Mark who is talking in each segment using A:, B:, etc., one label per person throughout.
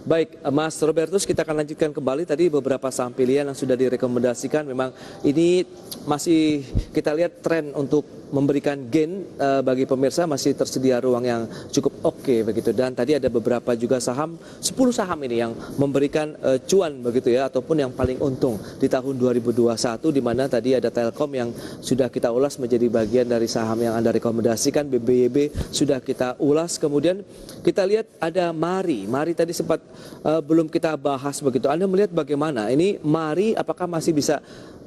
A: Baik, Mas Robertus, kita akan lanjutkan kembali tadi beberapa saham pilihan yang sudah direkomendasikan. Memang ini masih kita lihat tren untuk memberikan gain bagi pemirsa, masih tersedia ruang yang cukup oke begitu. Dan tadi ada beberapa juga saham, 10 saham ini yang memberikan cuan begitu ya, ataupun yang paling untung di tahun 2021, di mana tadi ada Telkom yang sudah kita ulas menjadi bagian dari saham yang Anda rekomendasikan. BBYB sudah kita ulas. Kemudian kita lihat ada Mari tadi sempat belum kita bahas begitu. Anda melihat bagaimana ini Mari, apakah masih bisa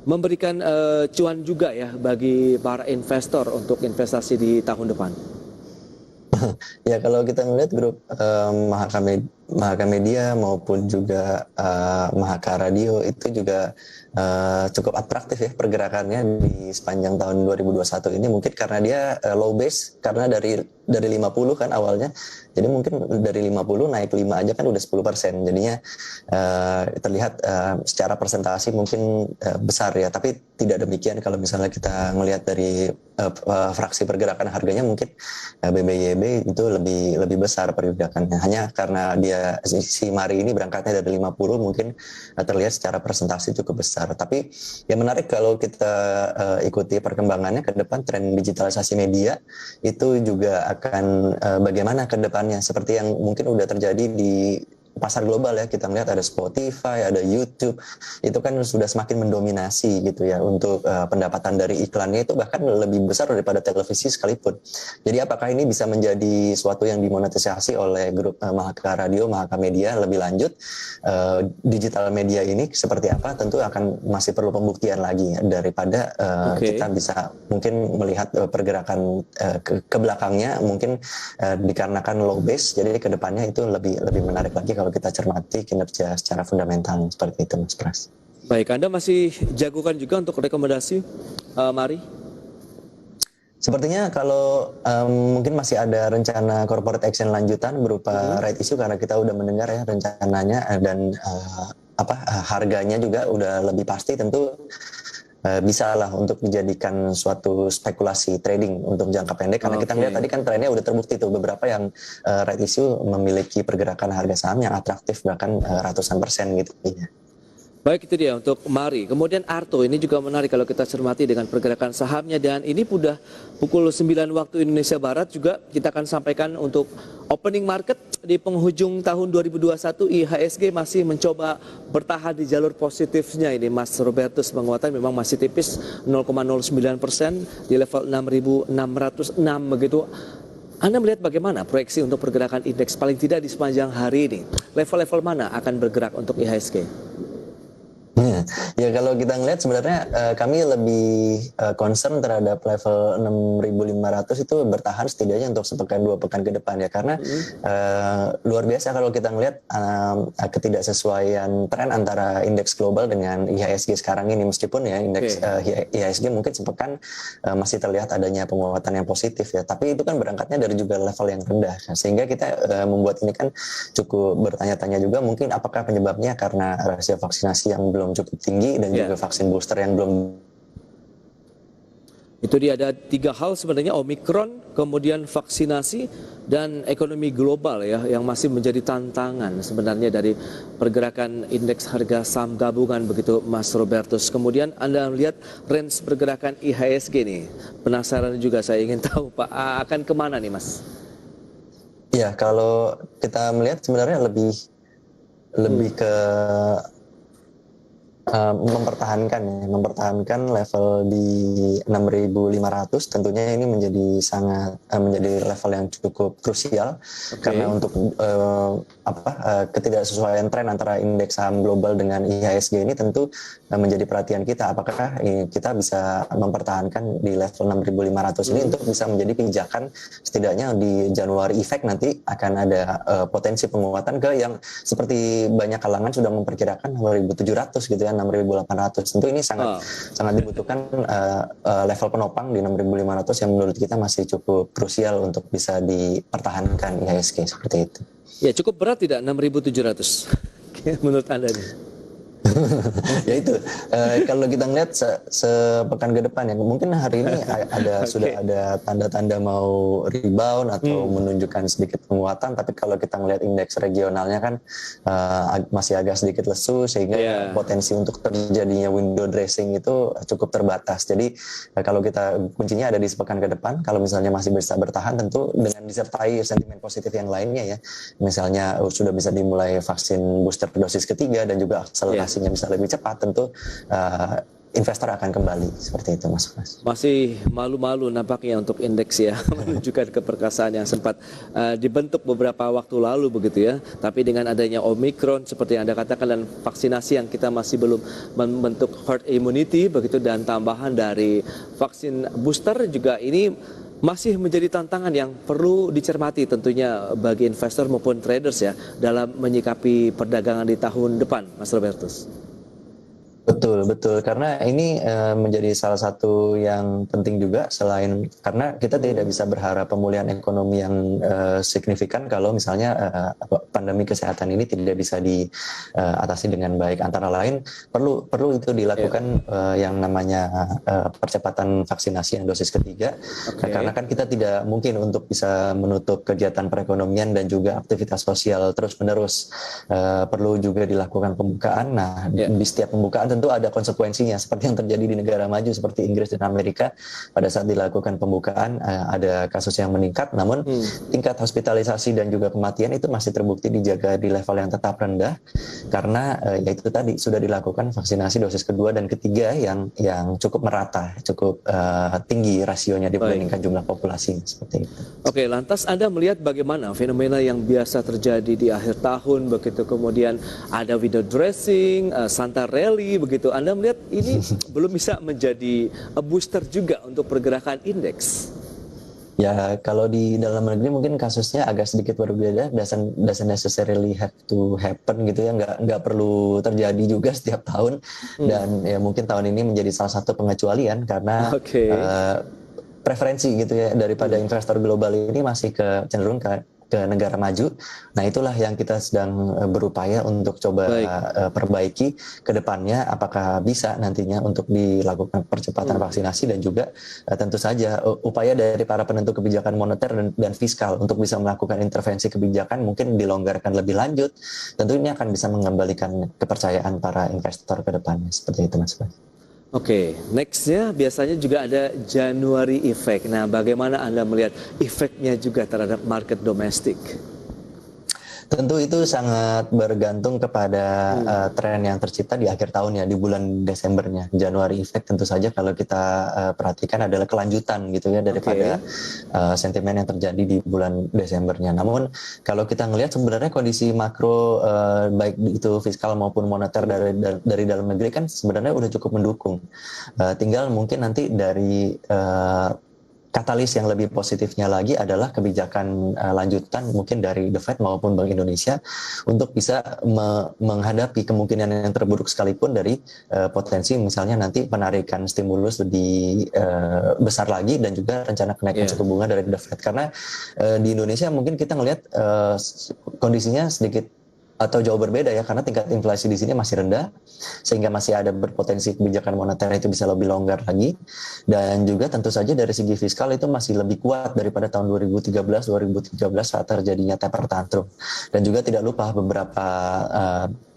A: memberikan cuan juga ya bagi para investor untuk investasi di tahun depan?
B: Ya, kalau kita melihat grup Mahaka Media maupun juga Mahaka Radio itu juga cukup atraktif ya pergerakannya di sepanjang tahun 2021 ini, mungkin karena dia low base, karena dari 50 kan awalnya, jadi mungkin dari 50 naik 5 aja kan udah 10%, jadinya terlihat secara presentasi mungkin besar ya, tapi tidak demikian kalau misalnya kita melihat dari fraksi pergerakan harganya, mungkin BBYB itu lebih besar pergerakannya, hanya karena dia si Mari ini berangkatnya dari 50 mungkin terlihat secara presentasi cukup besar. Tapi yang menarik kalau kita ikuti perkembangannya ke depan, tren digitalisasi media itu juga akan bagaimana ke depannya, seperti yang mungkin udah terjadi di pasar global ya. Kita melihat ada Spotify, ada YouTube, itu kan sudah semakin mendominasi gitu ya untuk pendapatan dari iklannya itu bahkan lebih besar daripada televisi sekalipun. Jadi apakah ini bisa menjadi suatu yang dimonetisasi oleh grup Mahaka Radio, Mahaka Media lebih lanjut? Digital media ini seperti apa tentu akan masih perlu pembuktian lagi ya, daripada kita bisa mungkin melihat pergerakan ke belakangnya mungkin dikarenakan low base, jadi ke depannya itu lebih menarik lagi kalau kita cermati kinerja secara fundamental seperti itu, Mas Pras.
A: Baik, Anda masih jagokan juga untuk rekomendasi Mari?
B: Sepertinya kalau mungkin masih ada rencana corporate action lanjutan berupa right issue, karena kita udah mendengar ya rencananya, dan harganya juga udah lebih pasti, tentu bisa lah untuk dijadikan suatu spekulasi trading untuk jangka pendek, karena kita lihat tadi kan trennya udah terbukti tuh, beberapa yang right issue memiliki pergerakan harga saham yang atraktif bahkan ratusan persen gitu.
A: Baik, itu dia untuk Mari. Kemudian Arto ini juga menarik kalau kita cermati dengan pergerakan sahamnya, dan ini sudah pukul 9 waktu Indonesia Barat juga kita akan sampaikan untuk opening market di penghujung tahun 2021. IHSG masih mencoba bertahan di jalur positifnya ini, Mas Robertus. Penguatan memang masih tipis 0,09% di level 6.606 begitu. Anda melihat bagaimana proyeksi untuk pergerakan indeks paling tidak di sepanjang hari ini? Level-level mana akan bergerak untuk IHSG?
B: Ya, kalau kita ngelihat sebenarnya kami lebih concern terhadap level 6.500 itu bertahan setidaknya untuk sepekan 2 pekan ke depan ya, karena luar biasa kalau kita ngelihat ketidaksesuaian tren antara indeks global dengan IHSG sekarang ini, meskipun ya indeks IHSG mungkin sepekan masih terlihat adanya penguatan yang positif ya, tapi itu kan berangkatnya dari juga level yang rendah, sehingga kita membuat ini kan cukup bertanya-tanya juga, mungkin apakah penyebabnya karena rasio vaksinasi yang belum cukup tinggi dan juga vaksin booster yang belum.
A: Itu dia, ada 3 hal sebenarnya, Omikron, kemudian vaksinasi, dan ekonomi global ya, yang masih menjadi tantangan sebenarnya dari pergerakan indeks harga saham gabungan begitu, Mas Robertus. Kemudian Anda melihat range pergerakan IHSG nih, penasaran juga saya ingin tahu Pak, akan kemana nih Mas?
B: Ya, kalau kita melihat sebenarnya lebih ke mempertahankan level di 6.500, tentunya ini menjadi level yang cukup krusial, karena untuk ketidaksesuaian tren antara indeks saham global dengan IHSG ini tentu menjadi perhatian kita, apakah kita bisa mempertahankan di level 6.500 ini untuk bisa menjadi pijakan setidaknya di Januari effect nanti akan ada potensi penguatan ke yang seperti banyak kalangan sudah memperkirakan 6.700 gitu ya, 6.800. Tentu ini sangat dibutuhkan level penopang di 6.500 yang menurut kita masih cukup krusial untuk bisa dipertahankan IHSG seperti itu.
A: Ya, cukup berat tidak 6.700 menurut Anda nih?
B: Ya itu kalau kita ngeliat sepekan ke depan ya mungkin hari ini ada sudah ada tanda-tanda mau rebound atau menunjukkan sedikit penguatan, tapi kalau kita ngeliat indeks regionalnya kan masih agak sedikit lesu sehingga potensi untuk terjadinya window dressing itu cukup terbatas. Jadi kalau kita kuncinya ada di sepekan ke depan, kalau misalnya masih bisa bertahan tentu dengan disertai sentimen positif yang lainnya ya, misalnya sudah bisa dimulai vaksin booster dosis ketiga dan juga akselerasinya bisa lebih cepat, tentu investor akan kembali seperti itu, Mas.
A: Masih malu-malu nampaknya untuk indeks ya, menunjukkan keperkasaan yang sempat dibentuk beberapa waktu lalu begitu ya. Tapi dengan adanya Omicron seperti yang Anda katakan dan vaksinasi yang kita masih belum membentuk herd immunity begitu, dan tambahan dari vaksin booster juga, ini masih menjadi tantangan yang perlu dicermati tentunya bagi investor maupun traders ya dalam menyikapi perdagangan di tahun depan, Mas Robertus.
B: Betul, karena ini menjadi salah satu yang penting juga, selain karena kita tidak bisa berharap pemulihan ekonomi yang signifikan kalau misalnya pandemi kesehatan ini tidak bisa diatasi dengan baik. Antara lain perlu itu dilakukan yang namanya percepatan vaksinasi yang dosis ketiga, karena kan kita tidak mungkin untuk bisa menutup kegiatan perekonomian dan juga aktivitas sosial terus-menerus. Perlu juga dilakukan pembukaan. Nah, di setiap pembukaan tentu ada konsekuensinya, seperti yang terjadi di negara maju seperti Inggris dan Amerika. Pada saat dilakukan pembukaan ada kasus yang meningkat, namun tingkat hospitalisasi dan juga kematian itu masih terbukti dijaga di level yang tetap rendah, karena yaitu tadi sudah dilakukan vaksinasi dosis kedua dan ketiga yang cukup merata, cukup tinggi rasionya dibandingkan jumlah populasi seperti itu.
A: Oke, lantas Anda melihat bagaimana fenomena yang biasa terjadi di akhir tahun begitu, kemudian ada window dressing, Santa Rally begitu. Anda melihat ini belum bisa menjadi booster juga untuk pergerakan indeks?
B: Ya, kalau di dalam negeri mungkin kasusnya agak sedikit berbeda, doesn't necessarily have to happen gitu ya, nggak perlu terjadi juga setiap tahun, dan ya mungkin tahun ini menjadi salah satu pengecualian karena preferensi gitu ya daripada investor global ini masih cenderung ke negara maju. Nah, itulah yang kita sedang berupaya untuk coba perbaiki ke depannya, apakah bisa nantinya untuk dilakukan percepatan vaksinasi dan juga tentu saja upaya dari para penentu kebijakan moneter dan fiskal untuk bisa melakukan intervensi kebijakan mungkin dilonggarkan lebih lanjut. Tentu ini akan bisa mengembalikan kepercayaan para investor ke depannya, seperti itu, Mas.
A: Oke, nextnya biasanya juga ada January effect. Nah, bagaimana Anda melihat efeknya juga terhadap market domestik?
B: Tentu itu sangat bergantung kepada tren yang tercipta di akhir tahun ya, di bulan Desembernya. Januari effect tentu saja kalau kita perhatikan adalah kelanjutan gitu ya daripada sentimen yang terjadi di bulan Desembernya. Namun kalau kita ngelihat sebenarnya kondisi makro baik itu fiskal maupun moneter dari dalam negeri kan sebenarnya udah cukup mendukung. Tinggal mungkin nanti dari katalis yang lebih positifnya lagi adalah kebijakan lanjutan mungkin dari The Fed maupun Bank Indonesia untuk bisa menghadapi kemungkinan yang terburuk sekalipun dari potensi misalnya nanti penarikan stimulus lebih besar lagi dan juga rencana kenaikan suku bunga dari The Fed. Karena di Indonesia mungkin kita ngelihat kondisinya sedikit atau jauh berbeda ya, karena tingkat inflasi di sini masih rendah sehingga masih ada berpotensi kebijakan moneter itu bisa lebih longgar lagi, dan juga tentu saja dari segi fiskal itu masih lebih kuat daripada tahun 2013 saat terjadinya taper tantrum. Dan juga tidak lupa beberapa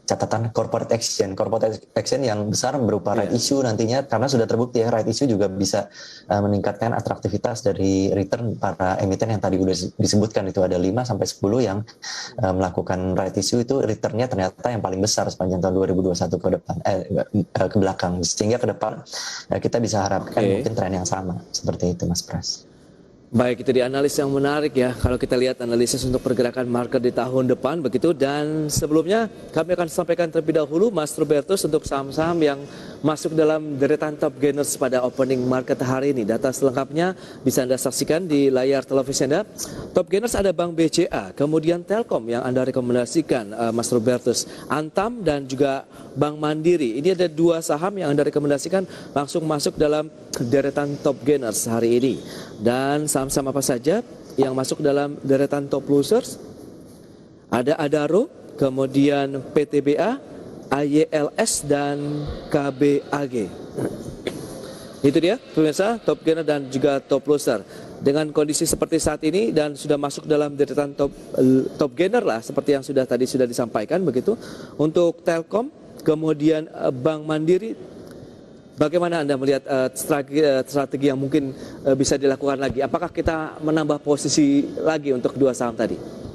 B: catatan corporate action yang besar berupa right issue nantinya, karena sudah terbukti ya right issue juga bisa meningkatkan atraktivitas dari return para emiten yang tadi udah disebutkan, itu ada 5-10 yang melakukan right issue, itu returnnya ternyata yang paling besar sepanjang tahun 2021 ke depan ke belakang, sehingga ke depan kita bisa harapkan mungkin tren yang sama seperti itu, Mas Pras.
A: Baik, itu di analis yang menarik ya kalau kita lihat analisis untuk pergerakan market di tahun depan begitu. Dan sebelumnya kami akan sampaikan terlebih dahulu Mas Robertus untuk saham-saham yang masuk dalam deretan top gainers pada opening market hari ini. Data selengkapnya bisa Anda saksikan di layar televisi Anda. Top gainers ada Bank BCA, kemudian Telkom yang Anda rekomendasikan Mas Robertus, Antam dan juga Bank Mandiri. Ini ada dua saham yang Anda rekomendasikan langsung masuk dalam deretan top gainers hari ini. Dan saham-saham apa saja yang masuk dalam deretan top losers? Ada Adaro, kemudian PTBA, AYLS dan KBAG. Itu dia pemirsa, top gainer dan juga top loser. Dengan kondisi seperti saat ini dan sudah masuk dalam deretan top gainer lah seperti yang tadi sudah disampaikan begitu. Untuk Telkom, kemudian Bank Mandiri, bagaimana Anda melihat strategi yang mungkin bisa dilakukan lagi? Apakah kita menambah posisi lagi untuk kedua saham tadi?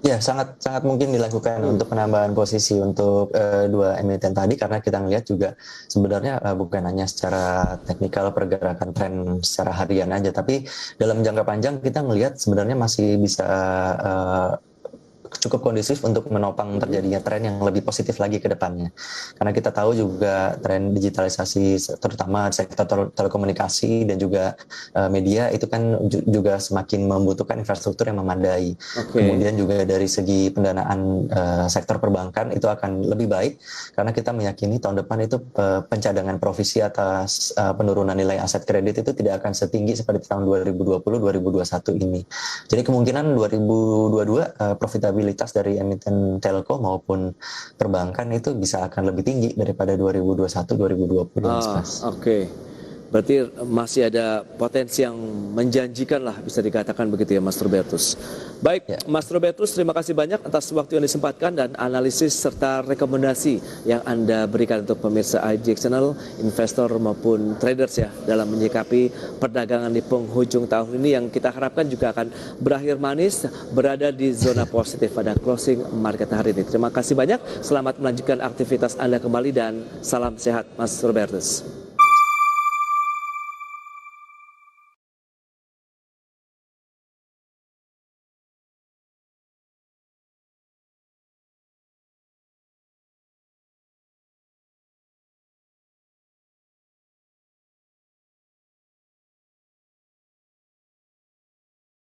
B: Ya, sangat mungkin dilakukan untuk penambahan posisi untuk dua emiten tadi, karena kita melihat juga sebenarnya bukan hanya secara teknikal pergerakan tren secara harian aja, tapi dalam jangka panjang kita melihat sebenarnya masih bisa cukup kondusif untuk menopang terjadinya tren yang lebih positif lagi ke depannya. Karena kita tahu juga tren digitalisasi terutama sektor telekomunikasi dan juga media itu kan juga semakin membutuhkan infrastruktur yang memadai. Kemudian juga dari segi pendanaan sektor perbankan itu akan lebih baik karena kita meyakini tahun depan itu pencadangan provisi atas penurunan nilai aset kredit itu tidak akan setinggi seperti tahun 2020-2021 ini. Jadi kemungkinan 2022 profitabilitas dari emiten telco maupun perbankan itu bisa akan lebih tinggi daripada 2021-2020.
A: Oke. Berarti masih ada potensi yang menjanjikan lah bisa dikatakan begitu ya Mas Robertus. Baik, ya. Mas Robertus, terima kasih banyak atas waktu yang disempatkan dan analisis serta rekomendasi yang Anda berikan untuk pemirsa IDX Channel, investor maupun traders ya dalam menyikapi perdagangan di penghujung tahun ini yang kita harapkan juga akan berakhir manis, berada di zona positif pada closing market hari ini. Terima kasih banyak, selamat melanjutkan aktivitas Anda kembali dan salam sehat Mas Robertus.